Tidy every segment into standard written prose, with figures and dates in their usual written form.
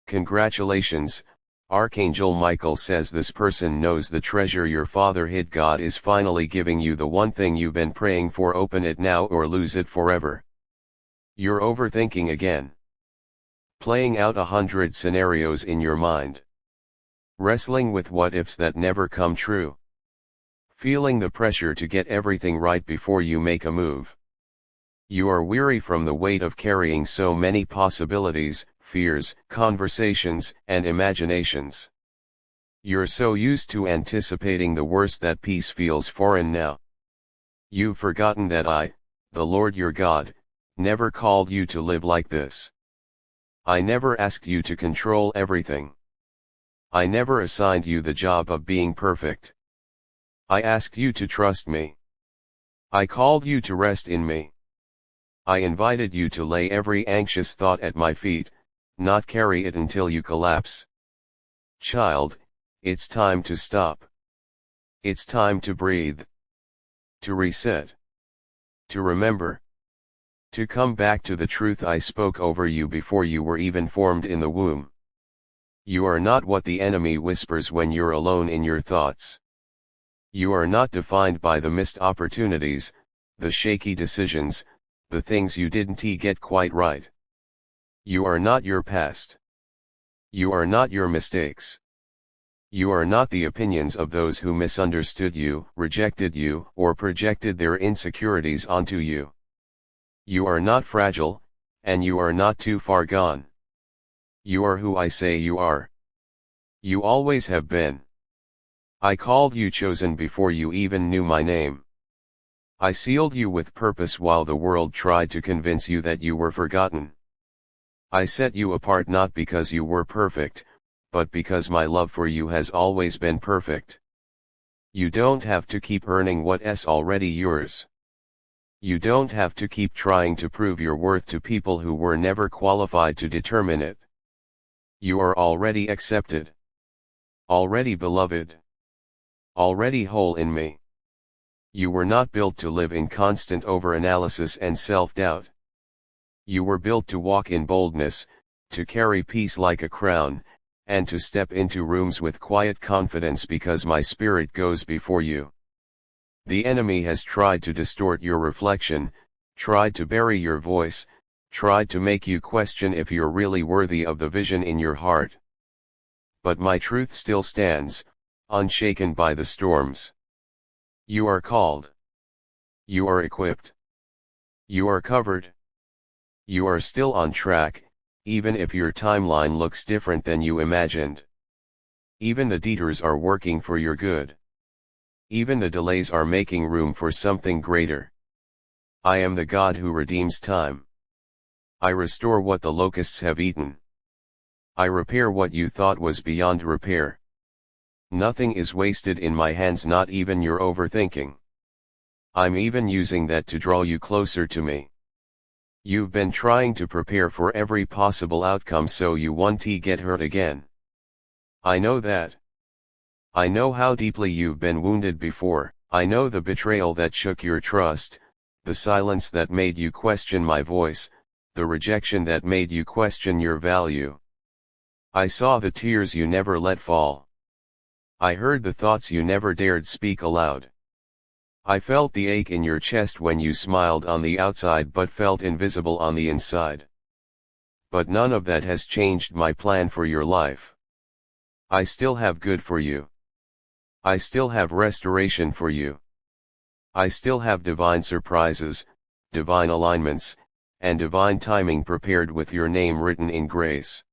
Congratulations, Archangel Michael says this person knows the treasure your father hid. God is finally giving you the one thing you've been praying for. Open it now or lose it forever. You're overthinking again. Playing out 100 scenarios in your mind. Wrestling with what-ifs that never come true. Feeling the pressure to get everything right before you make a move. You are weary from the weight of carrying so many possibilities, fears, conversations, and imaginations. You're so used to anticipating the worst that peace feels foreign now. You've forgotten that I, the Lord your God, never called you to live like this. I never asked you to control everything. I never assigned you the job of being perfect. I asked you to trust me. I called you to rest in me. I invited you to lay every anxious thought at my feet, not carry it until you collapse. Child, it's time to stop. It's time to breathe. To reset. To remember. To come back to the truth I spoke over you before you were even formed in the womb. You are not what the enemy whispers when you're alone in your thoughts. You are not defined by the missed opportunities, the shaky decisions, the things you didn't get quite right. You are not your past. You are not your mistakes. You are not the opinions of those who misunderstood you, rejected you, or projected their insecurities onto you. You are not fragile, and you are not too far gone. You are who I say you are. You always have been. I called you chosen before you even knew my name. I sealed you with purpose while the world tried to convince you that you were forgotten. I set you apart not because you were perfect, but because my love for you has always been perfect. You don't have to keep earning what's already yours. You don't have to keep trying to prove your worth to people who were never qualified to determine it. You are already accepted. Already beloved. Already whole in me. You were not built to live in constant overanalysis and self-doubt. You were built to walk in boldness, to carry peace like a crown, and to step into rooms with quiet confidence because my spirit goes before you. The enemy has tried to distort your reflection, tried to bury your voice, tried to make you question if you're really worthy of the vision in your heart. But my truth still stands, unshaken by the storms. You are called. You are equipped. You are covered. You are still on track, even if your timeline looks different than you imagined. Even the detours are working for your good. Even the delays are making room for something greater. I am the God who redeems time. I restore what the locusts have eaten. I repair what you thought was beyond repair. Nothing is wasted in my hands, not even your overthinking. I'm even using that to draw you closer to me. You've been trying to prepare for every possible outcome so you won't get hurt again. I know that. I know how deeply you've been wounded before. I know the betrayal that shook your trust, the silence that made you question my voice, the rejection that made you question your value. I saw the tears you never let fall. I heard the thoughts you never dared speak aloud. I felt the ache in your chest when you smiled on the outside but felt invisible on the inside. But none of that has changed my plan for your life. I still have good for you. I still have restoration for you. I still have divine surprises, divine alignments, and divine timing prepared with your name written in grace.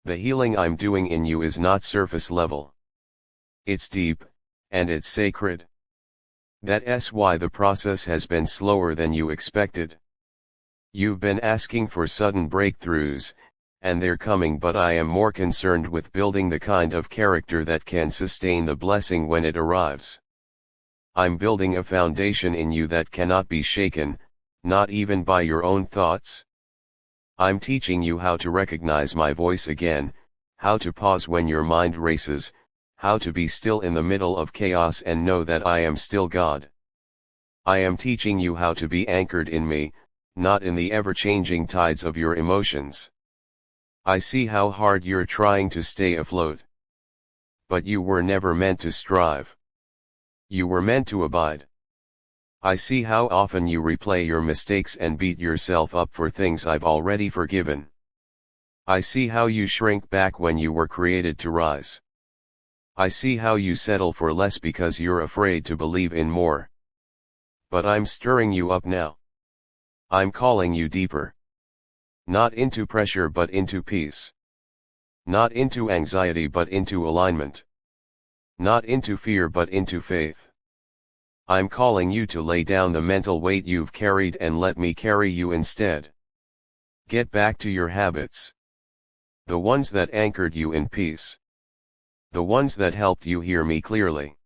The healing I'm doing in you is not surface level. It's deep, and it's sacred. That's why the process has been slower than you expected. You've been asking for sudden breakthroughs, and they're coming, but I am more concerned with building the kind of character that can sustain the blessing when it arrives. I'm building a foundation in you that cannot be shaken, not even by your own thoughts. I'm teaching you how to recognize my voice again, how to pause when your mind races, how to be still in the middle of chaos and know that I am still God. I am teaching you how to be anchored in me, not in the ever-changing tides of your emotions. I see how hard you're trying to stay afloat. But you were never meant to strive. You were meant to abide. I see how often you replay your mistakes and beat yourself up for things I've already forgiven. I see how you shrink back when you were created to rise. I see how you settle for less because you're afraid to believe in more. But I'm stirring you up now. I'm calling you deeper. Not into pressure but into peace. Not into anxiety but into alignment. Not into fear but into faith. I'm calling you to lay down the mental weight you've carried and let me carry you instead. Get back to your habits. The ones that anchored you in peace. The ones that helped you hear me clearly.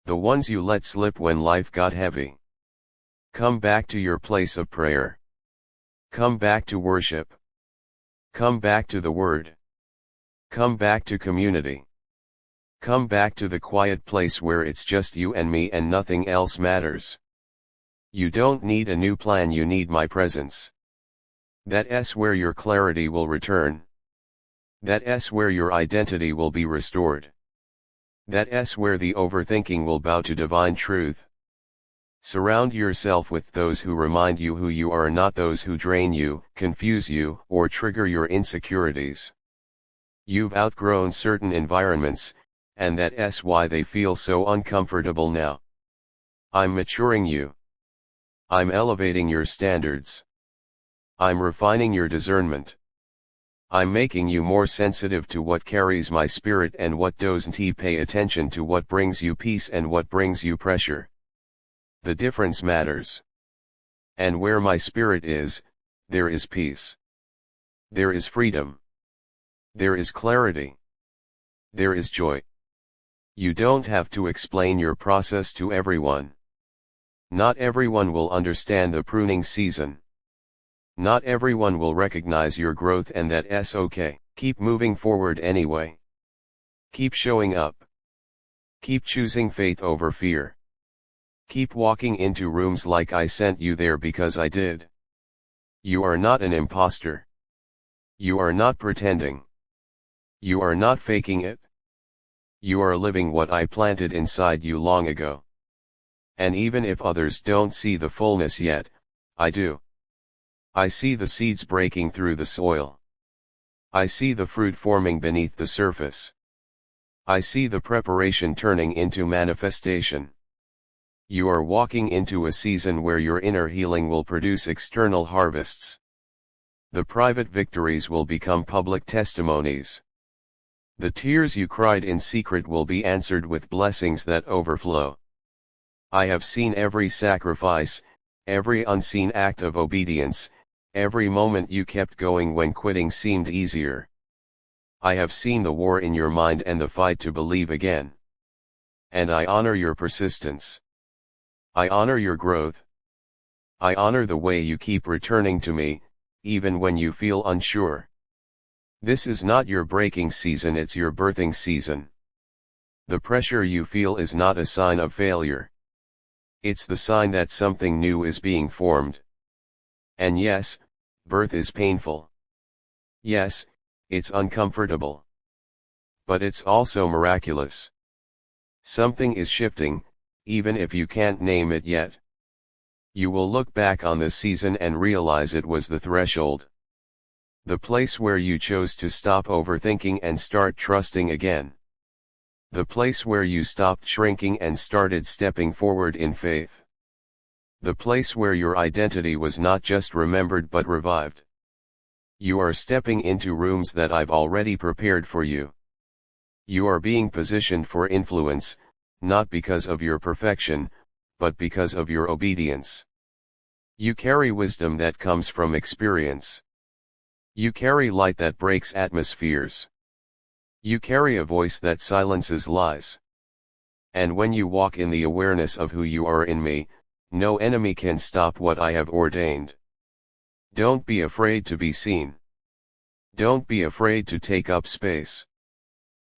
The ones you let slip when life got heavy. Come back to your place of prayer. Come back to worship. Come back to the Word. Come back to community. Come back to the quiet place where it's just you and me and nothing else matters. You don't need a new plan, you need my presence. That's where your clarity will return. That's where your identity will be restored. That's where the overthinking will bow to divine truth. Surround yourself with those who remind you who you are, not those who drain you, confuse you, or trigger your insecurities. You've outgrown certain environments, and that's why they feel so uncomfortable now. I'm maturing you. I'm elevating your standards. I'm refining your discernment. I'm making you more sensitive to what carries my spirit and what doesn't. Pay attention to what brings you peace and what brings you pressure. The difference matters. And where my spirit is, there is peace. There is freedom. There is clarity. There is joy. You don't have to explain your process to everyone. Not everyone will understand the pruning season. Not everyone will recognize your growth, and that's okay. Keep moving forward anyway. Keep showing up. Keep choosing faith over fear. Keep walking into rooms like I sent you there because I did. You are not an imposter. You are not pretending. You are not faking it. You are living what I planted inside you long ago. And even if others don't see the fullness yet, I do. I see the seeds breaking through the soil. I see the fruit forming beneath the surface. I see the preparation turning into manifestation. You are walking into a season where your inner healing will produce external harvests. The private victories will become public testimonies. The tears you cried in secret will be answered with blessings that overflow. I have seen every sacrifice, every unseen act of obedience, every moment you kept going when quitting seemed easier. I have seen the war in your mind and the fight to believe again. And I honor your persistence. I honor your growth. I honor the way you keep returning to me, even when you feel unsure. This is not your breaking season, it's your birthing season. The pressure you feel is not a sign of failure. It's the sign that something new is being formed. And yes, birth is painful. Yes, it's uncomfortable. But it's also miraculous. Something is shifting, even if you can't name it yet. You will look back on this season and realize it was the threshold. The place where you chose to stop overthinking and start trusting again. The place where you stopped shrinking and started stepping forward in faith. The place where your identity was not just remembered but revived. You are stepping into rooms that I've already prepared for you. You are being positioned for influence, not because of your perfection, but because of your obedience. You carry wisdom that comes from experience. You carry light that breaks atmospheres. You carry a voice that silences lies. And when you walk in the awareness of who you are in me, no enemy can stop what I have ordained. Don't be afraid to be seen. Don't be afraid to take up space.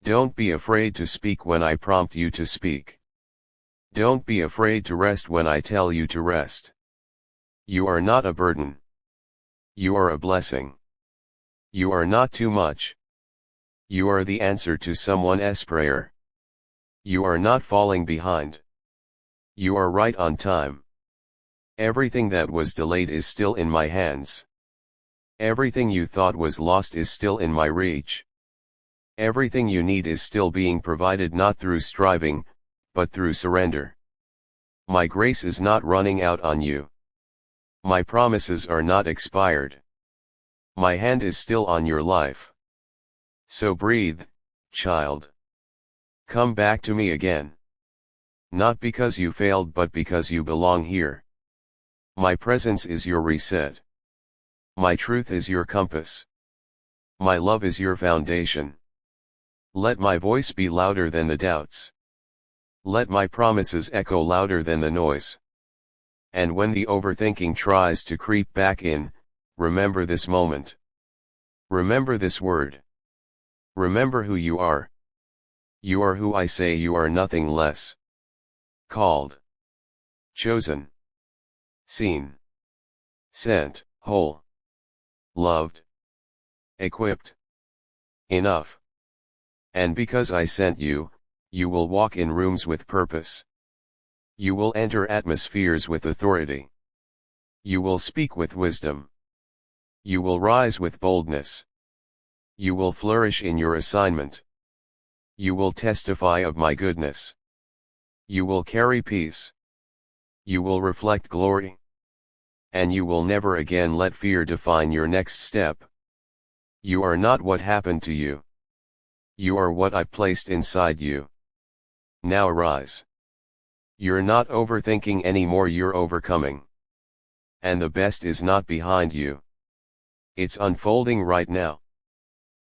Don't be afraid to speak when I prompt you to speak. Don't be afraid to rest when I tell you to rest. You are not a burden. You are a blessing. You are not too much. You are the answer to someone's prayer. You are not falling behind. You are right on time. Everything that was delayed is still in my hands. Everything you thought was lost is still in my reach. Everything you need is still being provided, not through striving, but through surrender. My grace is not running out on you. My promises are not expired. My hand is still on your life. So breathe, child. Come back to me again. Not because you failed, but because you belong here. My presence is your reset. My truth is your compass. My love is your foundation. Let my voice be louder than the doubts. Let my promises echo louder than the noise. And when the overthinking tries to creep back in, remember this moment. Remember this word. Remember who you are. You are who I say you are, nothing less. Called. Chosen. Seen. Sent, whole. Loved. Equipped. Enough. And because I sent you, you will walk in rooms with purpose. You will enter atmospheres with authority. You will speak with wisdom. You will rise with boldness. You will flourish in your assignment. You will testify of my goodness. You will carry peace. You will reflect glory. And you will never again let fear define your next step. You are not what happened to you. You are what I placed inside you. Now arise. You're not overthinking anymore, you're overcoming. And the best is not behind you. It's unfolding right now.